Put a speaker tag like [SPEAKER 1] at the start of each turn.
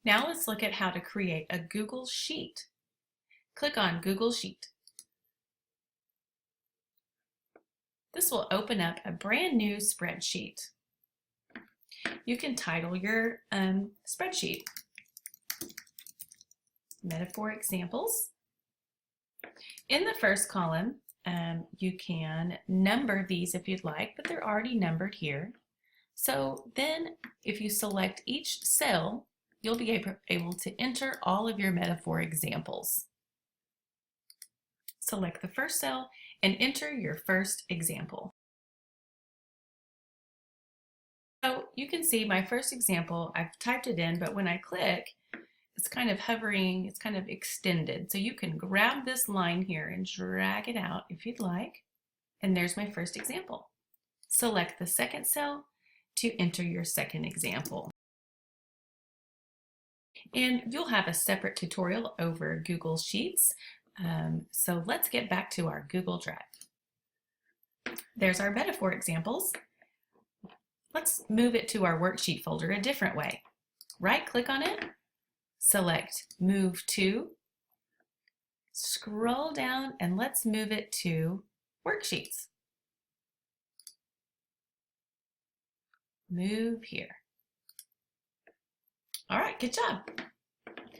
[SPEAKER 1] Now let's look at how to create a Google Sheet. Click on Google Sheet. This will open up a brand new spreadsheet. You can title your spreadsheet Metaphor Examples. In the first column, you can number these if you'd like, but they're already numbered here. So then if you select each cell, you'll be able to enter all of your metaphor examples. Select the first cell and enter your first example. So you can see my first example, I've typed it in, but when I click, it's kind of hovering, it's kind of extended. So you can grab this line here and drag it out if you'd like. And there's my first example. Select the second cell to enter your second example. And you'll have a separate tutorial over Google Sheets. So let's get back to our Google Drive. There's our metaphor examples. Let's move it to our worksheet folder a different way. Right-click on it, select Move To, scroll down, and let's move it to Worksheets. Move here. All right, good job.